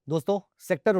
दोस्तों, sector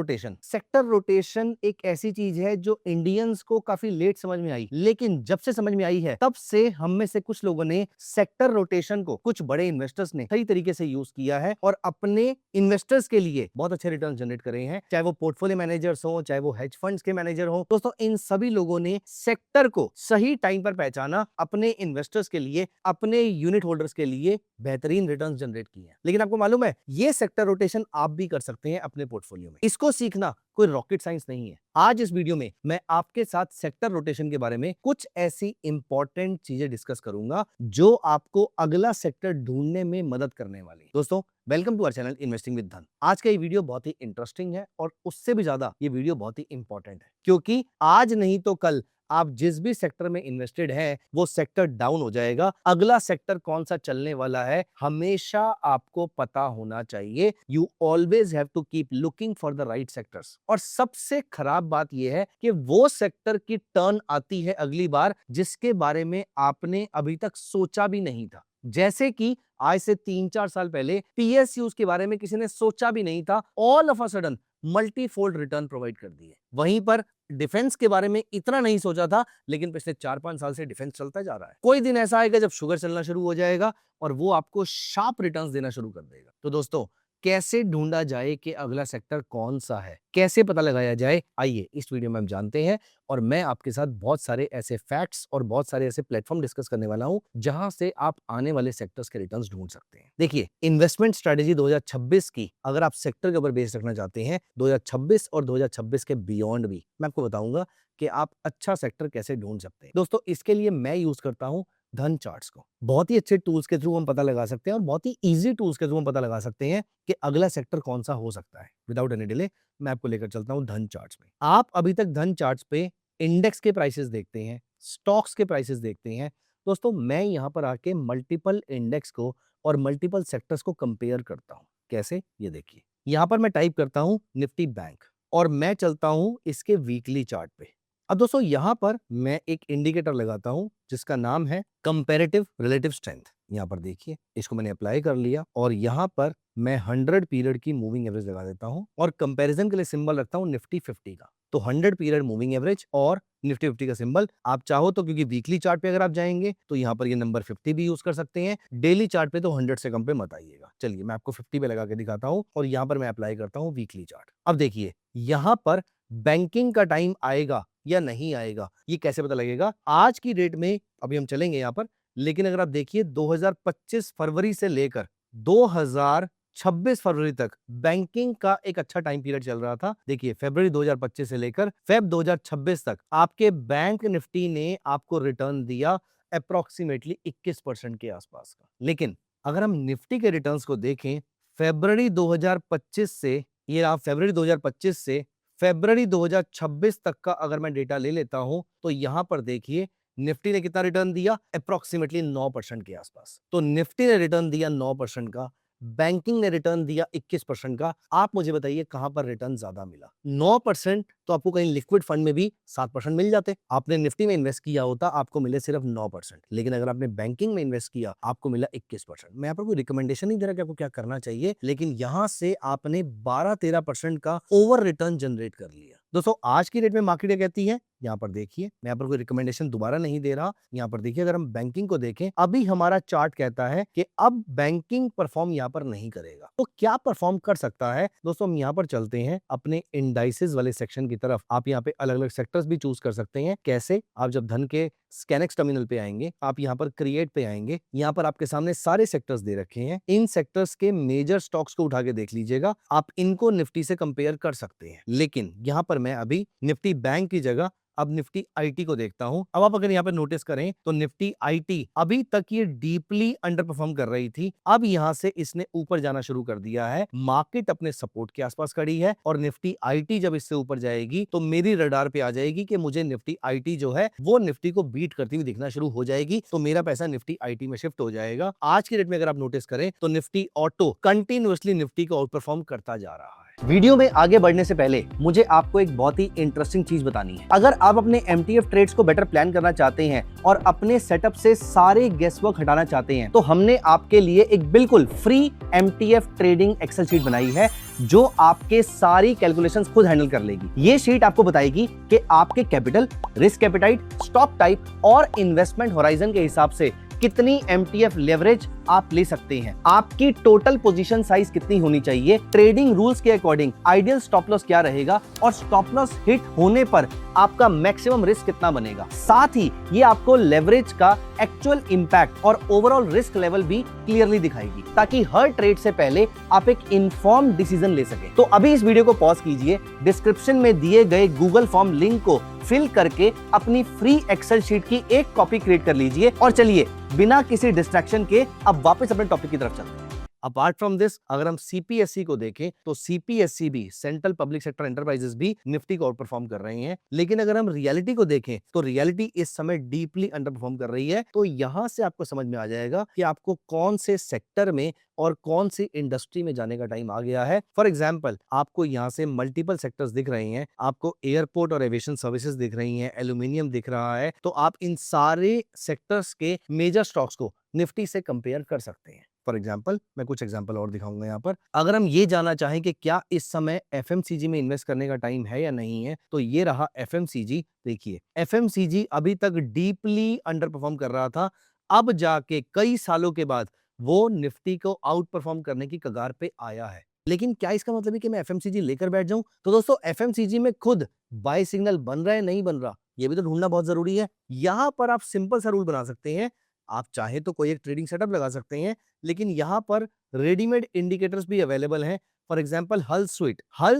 rotation एक ऐसी चीज है जो इंडियंस को काफी लेट समझ में आई, लेकिन जब से समझ में आई है तब से हम में से कुछ लोगों ने सेक्टर रोटेशन को, कुछ बड़े इन्वेस्टर्स ने सही तरीके से यूज किया है और अपने इन्वेस्टर्स के लिए बहुत अच्छे रिटर्न जनरेट करे हैं। चाहे वो पोर्टफोलियो मैनेजर्स हो, चाहे वो हेज फंड्स के मैनेजर हो। दोस्तों, इन सभी लोगों ने सेक्टर को सही टाइम पर पहचाना, अपने इन्वेस्टर्स के लिए, अपने यूनिट होल्डर्स के लिए बेहतरीन रिटर्न्स जनरेट किए हैं। लेकिन आपको मालूम है, ये सेक्टर रोटेशन आप भी कर सकते हैं अपने पोर्टफोलियो में। इसको सीखना कोई रॉकेट साइंस नहीं है। आज इस वीडियो में मैं आपके साथ सेक्टर रोटेशन के बारे में कुछ ऐसी इंपॉर्टेंट चीजें डिस्कस करूंगा जो आपको अगला सेक्टर ढूंढने में मदद करने वाली है। दोस्तों, welcome to our channel investing with Dhan. आज का ये वीडियो बहुत ही इंटरेस्टिंग है और उससे भी ज्यादा ये वीडियो बहुत ही इंपॉर्टेंट है, क्योंकि आज नहीं तो कल आप जिस भी सेक्टर में इन्वेस्टेड हैं वो सेक्टर डाउन हो जाएगा। अगला सेक्टर कौन सा चलने वाला है हमेशा आपको पता होना चाहिए। You always have to keep looking for the right sectors. और सबसे खराब बात यह है कि वो सेक्टर की टर्न आती है अगली बार जिसके बारे में आपने अभी तक सोचा भी नहीं था। जैसे कि आज से 3-4 साल पहले पीएसयूज के बारे में किसी ने सोचा भी नहीं था, all of a sudden multifold return provide कर दिए। वहीं पर डिफेंस के बारे में इतना नहीं सोचा था, लेकिन पिछले 4-5 साल से डिफेंस चलता जा रहा है। कोई दिन ऐसा आएगा जब शुगर चलना शुरू हो जाएगा और वो आपको शार्प रिटर्न्स देना शुरू कर देगा। तो दोस्तों, कैसे ढूंढा जाए कि अगला सेक्टर कौन सा है, कैसे पता लगाया जाए, आइए इस वीडियो में हम जानते हैं। और मैं आपके साथ बहुत सारे ऐसे फैक्ट्स और बहुत सारे ऐसे प्लेटफॉर्म डिस्कस करने वाला हूं जहां से आप आने वाले सेक्टर्स के रिटर्न्स ढूंढ सकते हैं। देखिए, इन्वेस्टमेंट स्ट्रेटेजी 2026 की अगर आप सेक्टर के ऊपर बेस रखना चाहते हैं, 2026 और 2026 के बियॉन्ड भी, मैं आपको बताऊंगा कि आप अच्छा सेक्टर कैसे ढूंढ सकते हैं। दोस्तों, इसके लिए मैं यूज करता हूं धन चार्ट्स को। बहुत ही अच्छे टूल्स के थ्रू हम पता लगा सकते हैं और बहुत ही इजी टूल्स के थ्रू हम पता लगा सकते हैं कि अगला सेक्टर कौन सा हो सकता है। विदाउट एनी डिले मैं आपको लेकर चलता हूं धन चार्ट्स में। आप अभी तक धन चार्ट्स पे इंडेक्स के प्राइसेस देखते हैं, स्टॉक्स के प्राइसेस देखते हैं। दोस्तों, मैं यहां पर आके मल्टीपल इंडेक्स को और मल्टीपल सेक्टर्स को कंपेयर करता हूं। कैसे, ये देखिए। यहां पर मैं टाइप करता हूं निफ्टी बैंक और मैं चलता हूं इसके वीकली चार्ट पे। अब दोस्तों, यहां पर मैं एक इंडिकेटर लगाता हूं जिसका नाम है कंपैरेटिव रिलेटिव स्ट्रेंथ। यहां पर देखिए, इसको मैंने अप्लाई कर लिया और यहां पर मैं 100 पीरियड की मूविंग एवरेज लगा देता हूं और कंपैरिजन के लिए सिंबल रखता हूं निफ्टी 50 का। तो 100 पीरियड मूविंग एवरेज और निफ्टी 50 का सिंबल। आप चाहो तो, क्योंकि वीकली चार्ट पे अगर आप जाएंगे तो यहां पर ये नंबर 50 भी यूज कर सकते हैं। डेली चार्ट पे तो 100 से कम पे मत आइएगा। चलिए, मैं आपको 50 पे लगा के दिखाता हूं और यहां पर मैं अप्लाई करता हूं वीकली चार्ट। अब देखिए, यहां पर बैंकिंग का टाइम आएगा या नहीं आएगा, ये कैसे पता लगेगा? आज की डेट में अभी हम चलेंगे यहां पर, लेकिन अगर आप देखिए 2025 फरवरी से लेकर 2026 फरवरी तक बैंकिंग का एक अच्छा टाइम पीरियड चल रहा था। देखिए, फरवरी 2025 से लेकर फेब 2026 तक आपके बैंक निफ्टी ने आपको रिटर्न दिया अप्रोक्सीमेटली 21% के आसपास का। लेकिन अगर हम निफ्टी के रिटर्न्स को देखें, फरवरी 2025 से, ये आप फरवरी 2025 से फरवरी 2026 तक का अगर मैं डेटा ले लेता हूं तो यहां पर देखिए निफ्टी ने कितना रिटर्न दिया, अप्रोक्सीमेटली 9% के आसपास। तो निफ्टी ने रिटर्न दिया 9% का, बैंकिंग ने रिटर्न दिया 21% का। आप मुझे बताइए कहां पर रिटर्न ज्यादा मिला? 9% तो आपको कहीं लिक्विड फंड में भी 7% मिल जाते। आपने निफ्टी में इन्वेस्ट किया होता, आपको मिले सिर्फ 9%, लेकिन अगर आपने बैंकिंग में इन्वेस्ट किया आपको मिला 21%। मैं आपको कोई रिकमेंडेशन नहीं दे रहा कि आपको क्या करना चाहिए, लेकिन यहां से आपने 12-13% का ओवर रिटर्न जनरेट कर लिया। दोस्तों, आज की डेट में मार्केट क्या कहती है, यहां पर देखिए। मैं यहाँ पर कोई रिकमेंडेशन दोबारा नहीं दे रहा। यहाँ पर देखिए, अगर हम बैंकिंग को देखें, अभी हमारा चार्ट कहता है कि अब बैंकिंग परफॉर्म यहाँ पर नहीं करेगा। तो क्या परफॉर्म कर सकता है? दोस्तों, हम यहाँ पर चलते हैं अपने इंडाइसेस वाले सेक्शन की तरफ। आप यहाँ पे अलग अलग सेक्टर्स भी चूज कर सकते हैं। कैसे? आप जब धन के स्कैनेक्स टर्मिनल पे आएंगे, आप यहाँ पर क्रिएट पे आएंगे, यहाँ पर आपके सामने सारे सेक्टर्स दे रखे हैं। इन सेक्टर्स के मेजर स्टॉक्स को उठा के देख लीजिएगा। आप इनको निफ्टी से कंपेयर कर सकते हैं, लेकिन यहाँ पर मैं अभी निफ्टी बैंक की जगह अब निफ्टी आईटी को देखता हूं। अब आप अगर यहां पर नोटिस करें तो निफ्टी आईटी अभी तक ये डीपली अंडर परफॉर्म कर रही थी। अब यहां से इसने ऊपर जाना शुरू कर दिया है। मार्केट अपने सपोर्ट के आसपास खड़ी है और निफ्टी आईटी जब इससे ऊपर जाएगी तो मेरी रडार पे आ जाएगी कि मुझे निफ्टी आईटी जो है वो निफ्टी को बीट करती हुई दिखना शुरू हो जाएगी। तो मेरा पैसा निफ्टी आईटी में शिफ्ट हो जाएगा। आज की डेट में अगर आप नोटिस करें तो निफ्टी ऑटो कंटिन्यूअसली निफ्टी को आउट परफॉर्म करता जा रहा है। वीडियो में आगे बढ़ने से पहले मुझे आपको एक बहुत ही इंटरेस्टिंग चीज बतानी है। अगर आप अपने MTF ट्रेड्स को बेटर प्लान करना चाहते हैं और अपने सेटअप से सारे गेसवर्क हटाना चाहते हैं, तो हमने आपके लिए एक बिल्कुल free MTF trading excel sheet बनाई है जो आपके सारी कैलकुलेशंस खुद हैंडल कर लेगी। ये शीट आपको बताएगी कि आपके capital, risk appetite, stock type और इन्वेस्टमेंट होराइजन के हिसाब से कितनी MTF लेवरेज आप ले सकते हैं, आपकी टोटल पोजीशन साइज कितनी होनी चाहिए, ट्रेडिंग रूल्स के अकॉर्डिंग आइडियल स्टॉप लॉस क्या रहेगा और स्टॉप लॉस हिट होने पर आपका मैक्सिमम रिस्क कितना बनेगा। साथ ही ये आपको लेवरेज का एक्चुअल इंपैक्ट और ओवरऑल रिस्क लेवल भी क्लियरली दिखाएगी, ताकि हर ट्रेड से पहले आप एक इन्फॉर्म्ड डिसीजन ले सके। तो अभी इस वीडियो को पॉज कीजिए, डिस्क्रिप्शन में दिए गए गूगल फॉर्म लिंक को फिल करके अपनी फ्री एक्सेल शीट की एक कॉपी क्रिएट कर लीजिए और चलिए बिना किसी डिस्ट्रैक्शन के अब वापस अपने टॉपिक की तरफ चलते हैं। अपार्ट फ्रॉम दिस, अगर हम CPSE को देखें तो CPSE भी, सेंट्रल पब्लिक सेक्टर एंटरप्राइजेस भी निफ्टी को आउट परफॉर्म कर रहे हैं। लेकिन अगर हम रियलिटी को देखें तो रियलिटी इस समय डीपली अंडर परफॉर्म कर रही है। तो यहां से आपको समझ में आ जाएगा कि आपको कौन से सेक्टर में और कौन सी इंडस्ट्री में जाने का टाइम आ गया है। फॉर एग्जाम्पल, आपको यहाँ से मल्टीपल सेक्टर्स दिख रहे हैं, आपको एयरपोर्ट और एविएशन सर्विसेज दिख रही हैं, एल्यूमिनियम दिख रहा है। तो आप इन सारे सेक्टर्स के मेजर स्टॉक्स को निफ्टी से कंपेयर कर सकते हैं। फॉर एग्जाम्पल, मैं कुछ एग्जाम्पल और दिखाऊंगा यहाँ पर। अगर हम ये जानना चाहें कि क्या इस समय FMCG में इन्वेस्ट करने का टाइम है या नहीं है, तो ये रहा FMCG। देखिए, FMCG अभी तक डीपली अंडर परफॉर्म कर रहा था, अब जाके कई सालों के बाद वो निफ्टी को आउट परफॉर्म करने की कगार पे आया है। लेकिन क्या इसका मतलब है कि मैं FMCG लेकर बैठ जाऊं? तो दोस्तों, FMCG में खुद बाय सिग्नल बन रहा है, नहीं बन रहा, ये भी तो ढूंढना बहुत जरूरी है। यहां पर आप सिंपल सा रूल बना सकते हैं। आप चाहे तो कोई एक ट्रेडिंग सेटअप लगा सकते हैं, लेकिन यहां पर रेडीमेड इंडिकेटर्स भी अवेलेबल हैं। फॉर एग्जांपल, हल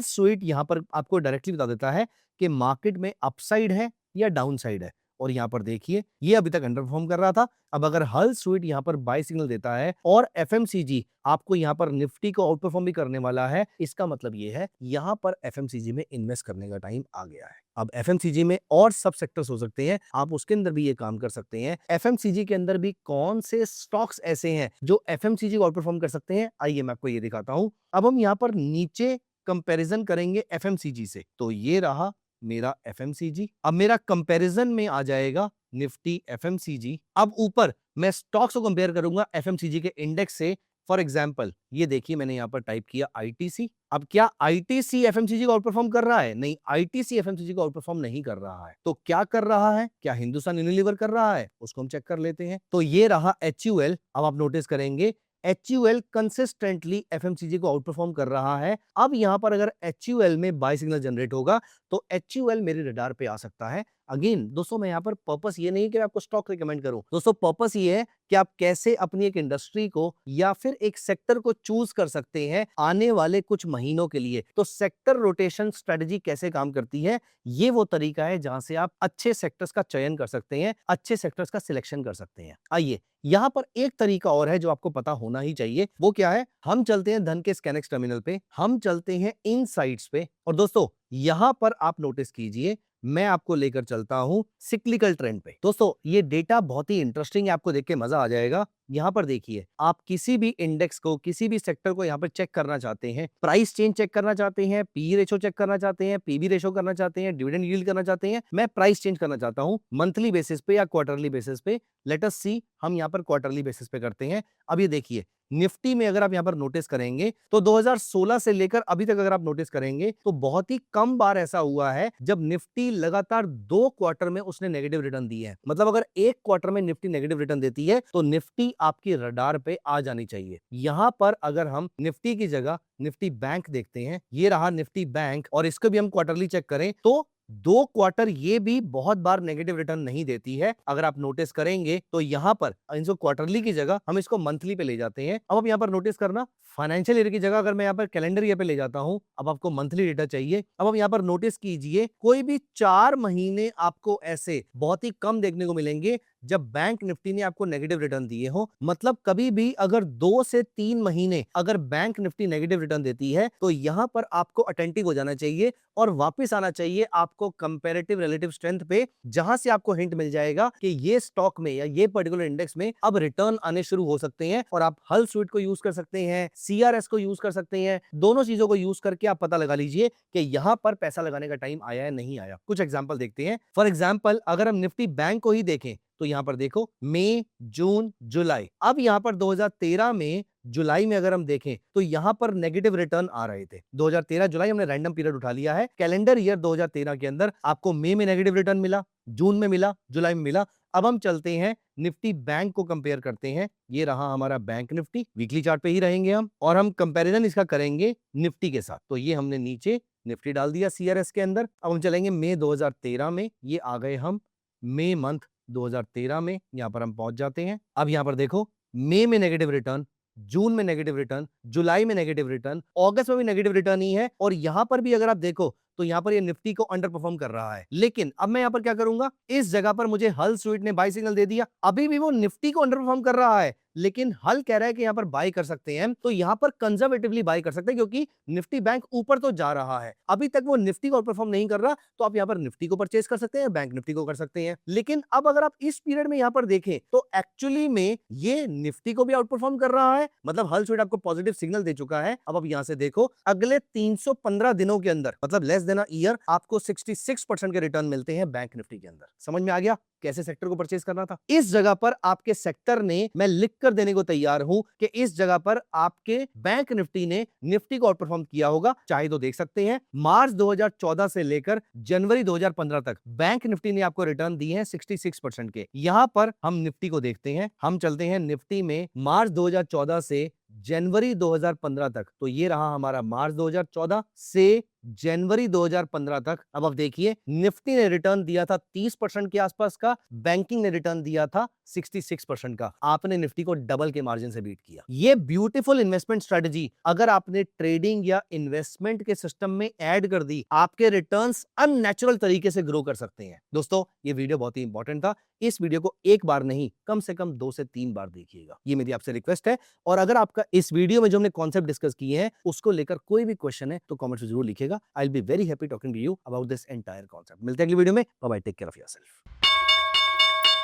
स्वीट यहां पर आपको डायरेक्टली बता देता है कि मार्केट में अपसाइड है या डाउनसाइड है। और यहां पर देखिए, ये अभी तक अंडर परफॉर्म कर रहा था। अब अगर हल स्वीट यहां पर बाय सिग्नल देता है और FMCG आपको यहां पर निफ्टी को आउट परफॉर्म भी करने वाला है, इसका मतलब ये है यहां पर FMCG में इन्वेस्ट करने का टाइम आ गया है। अब FMCG में और सब सेक्टर्स हो सकते हैं, आप उसके अंदर भी ये काम कर सकते हैं। FMCG के अंदर भी कौन से स्टॉक्स ऐसे हैं जो FMCG को आउट परफॉर्म कर सकते हैं, आइए मैं आपको ये दिखाता हूं। अब हम यहां पर नीचे कंपैरिजन करेंगे FMCG से, तो ये रहा मेरा FMCG। अब मेरा कंपैरिजन में आ जाएगा निफ्टी FMCG। अब ऊपर मैं स्टॉक्स को कंपेयर करूंगा FMCG के इंडेक्स से। फॉर एग्जाम्पल, ये देखिए, मैंने यहां पर टाइप किया ITC। अब क्या ITC FMCG को आउट परफॉर्म कर रहा है? नहीं, ITC FMCG को आउट परफॉर्म नहीं कर रहा है। तो क्या कर रहा है? क्या हिंदुस्तान यूनिलीवर कर रहा है? उसको हम चेक कर लेते हैं। तो ये रहा HUL। अब आप नोटिस करेंगे HUL कंसिस्टेंटली FMCG को आउट परफॉर्म कर रहा है। अब यहां पर अगर HUL में बाय सिग्नल जनरेट होगा तो HUL मेरे रडार पे आ सकता है। अगेन दोस्तों, मैं यहाँ पर पर्पस ये नहीं कि मैं आपको स्टॉक रिकमेंड करूं। दोस्तों, पर्पस ये है कि आप कैसे अपनी एक इंडस्ट्री को या फिर एक सेक्टर को चूज कर सकते हैं आने वाले कुछ महीनों के लिए। तो सेक्टर रोटेशन स्ट्रेटजी कैसे काम करती है, ये वो तरीका है जहां से आप अच्छे सेक्टर्स का चयन कर सकते हैं, अच्छे सेक्टर्स का सिलेक्शन कर सकते हैं। आइए, यहां पर एक तरीका और है जो आपको पता होना ही चाहिए। वो क्या है? हम चलते हैं धन के स्कैनेक्स टर्मिनल पे, हम चलते हैं इनसाइट्स पे, और दोस्तों यहां पर आप नोटिस कीजिए, मैं आपको लेकर चलता हूं सिक्लिकल ट्रेंड पे। दोस्तों, ये डेटा बहुत ही इंटरेस्टिंग है, आपको देख के मजा आ जाएगा। यहां पर देखिए, आप किसी भी इंडेक्स को, किसी भी सेक्टर को यहां पर चेक करना चाहते हैं, प्राइस चेंज चेक करना चाहते हैं, पी रेशो चेक करना चाहते हैं, पीबी रेशो करना चाहते हैं, डिविडेंड यील्ड करना चाहते हैं। मैं प्राइस चेंज करना चाहता हूं मंथली बेसिस पे या क्वार्टरली बेसिस पे। लेट अस सी, हम यहां पर क्वार्टरली बेसिस पे करते हैं। अब ये देखिए, निफ्टी में अगर आप यहां पर नोटिस करेंगे तो 2016 से लेकर अभी तक अगर आप नोटिस करेंगे तो बहुत ही कम बार ऐसा हुआ है जब निफ्टी लगातार 2 क्वार्टर में उसने नेगेटिव रिटर्न दिए हैं। मतलब अगर एक क्वार्टर में निफ्टी नेगेटिव रिटर्न देती है तो निफ्टी आपकी रडार पे आ जानी चाहिए। यहां पर अगर हम निफ्टी की जगह निफ्टी बैंक देखते हैं, ये रहा निफ्टी बैंक, और इसको भी हम क्वार्टरली चेक करें तो 2 क्वार्टर ये भी बहुत बार नेगेटिव रिटर्न नहीं देती है। अगर आप नोटिस करेंगे तो यहां पर इसको क्वार्टरली की जगह हम इसको मंथली पे ले जाते हैं। अब आप यहां पर नोटिस करना, फाइनेंशियल ईयर की जगह अगर मैं यहां पर कैलेंडर ईयर पे ले जाता हूं, अब आपको मंथली डेटा चाहिए। अब आप यहां पर नोटिस कीजिए, कोई भी 4 महीने आपको ऐसे बहुत ही कम देखने को मिलेंगे जब बैंक निफ्टी ने आपको नेगेटिव रिटर्न दिए हो, मतलब कभी भी अगर 2 से 3 महीने अगर बैंक निफ्टी नेगेटिव रिटर्न देती है तो यहां पर आपको अटेंटिव हो जाना चाहिए और वापस आना चाहिए आपको कंपैरेटिव रिलेटिव स्ट्रेंथ पे, जहां से आपको हिंट मिल जाएगा कि ये स्टॉक में या ये पर्टिकुलर इंडेक्स में अब रिटर्न आने शुरू हो सकते हैं और आप हल स्वीट को यूज कर सकते हैं, सीआरएस को यूज कर सकते हैं। दोनों चीजों को यूज करके आप पता लगा लीजिए कि यहां पर पैसा लगाने का टाइम आया है नहीं आया। कुछ एग्जांपल देखते हैं। फॉर एग्जांपल अगर हम निफ्टी बैंक को ही देखें तो यहां पर देखो मई, जून, जुलाई। अब यहां पर 2013 में जुलाई में अगर हम देखें तो यहां पर नेगेटिव रिटर्न आ रहे थे। 2013 जुलाई हमने रैंडम पीरियड उठा लिया है। कैलेंडर ईयर 2013 के अंदर आपको मई में नेगेटिव रिटर्न मिला, जून में मिला, जुलाई में मिला। अब हम चलते हैं निफ्टी बैंक को कंपेयर करते हैं। ये रहा हमारा बैंक निफ्टी, वीकली चार्ट पे ही रहेंगे हम और हम कंपैरिजन इसका करेंगे निफ्टी के साथ। तो ये हमने नीचे निफ्टी डाल दिया सीआरएस के अंदर। अब हम चलेंगे मई 2013 में, ये आ गए हम मई मंथ 2013 में, यहां पर हम पहुंच जाते हैं। अब यहां पर देखो मई में नेगेटिव रिटर्न, जून में नेगेटिव रिटर्न, जुलाई में नेगेटिव रिटर्न, अगस्त में भी नेगेटिव रिटर्न ही है और यहां पर भी अगर आप देखो तो यहां पर ये निफ्टी को अंडर परफॉर्म कर रहा है। लेकिन अब मैं यहां पर क्या करूंगा, इस जगह पर मुझे हल स्वीट ने बाय सिग्नल दे दिया। अभी भी वो निफ्टी को अंडर परफॉर्म कर रहा है लेकिन हल कह रहा है कि यहां पर बाय कर सकते हैं, तो यहां पर कंजर्वेटिवली बाय कर सकते हैं क्योंकि निफ्टी बैंक ऊपर तो जा रहा है। अभी तक वो निफ्टी को परफॉर्म नहीं कर रहा, तो आप यहां पर निफ्टी को परचेज कर सकते हैं, बैंक निफ्टी को कर सकते हैं। लेकिन अब अगर आप इस पीरियड में यहां पर देखें तो एक्चुअली में ये निफ्टी को भी आउट परफॉर्म कर रहा है, मतलब हल स्वीट आपको पॉजिटिव सिग्नल दे चुका है। अब आप यहां से देखो अगले 315 दिनों के अंदर, मतलब लेस देन अ ईयर, आपको 66% के रिटर्न मिलते हैं बैंक निफ्टी के अंदर। समझ में आ गया कैसे सेक्टर को परचेज करना था। इस जगह पर आपके सेक्टर ने, मैं लिख कर देने को तैयार हूं कि इस जगह पर आपके बैंक निफ्टी ने निफ्टी को आउट परफॉर्म किया होगा। चाहे तो देख सकते हैं मार्च 2014 से लेकर जनवरी 2015 तक बैंक निफ्टी ने आपको रिटर्न दिए हैं 66% के। यहां पर हम निफ्टी को देखते हैं, हम चलते हैं निफ्टी में मार्च 2014 से जनवरी 2015 तक। तो ये रहा हमारा मार्च 2014 से जनवरी 2015 तक। अब आप देखिए निफ्टी ने रिटर्न दिया था 30% के आसपास का, बैंकिंग ने रिटर्न दिया था 66% का। आपने निफ्टी को डबल के मार्जिन से बीट किया। ये ब्यूटीफुल इन्वेस्टमेंट स्ट्रेटजी अगर आपने ट्रेडिंग या इन्वेस्टमेंट के सिस्टम में ऐड कर दी, आपके रिटर्न्स अननेचुरल तरीके से ग्रो कर सकते हैं। दोस्तों ये वीडियो बहुत ही इंपॉर्टेंट था। इस वीडियो को एक बार नहीं, कम से कम 2 से 3 बार देखिएगा, ये मेरी आपसे रिक्वेस्ट है। और अगर आपका इस वीडियो में जो हमने कॉन्सेप्ट डिस्कस किए हैं उसको लेकर कोई भी क्वेश्चन है तो कमेंट में जरूर लिखिएगा। I will be very happy talking to you about this entire concept. मिलते हैं अगली वीडियो में। Bye bye, take care of yourself.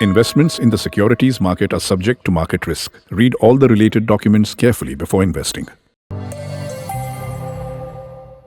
Investments in the securities market are subject to market risk. Read all the related documents carefully before investing.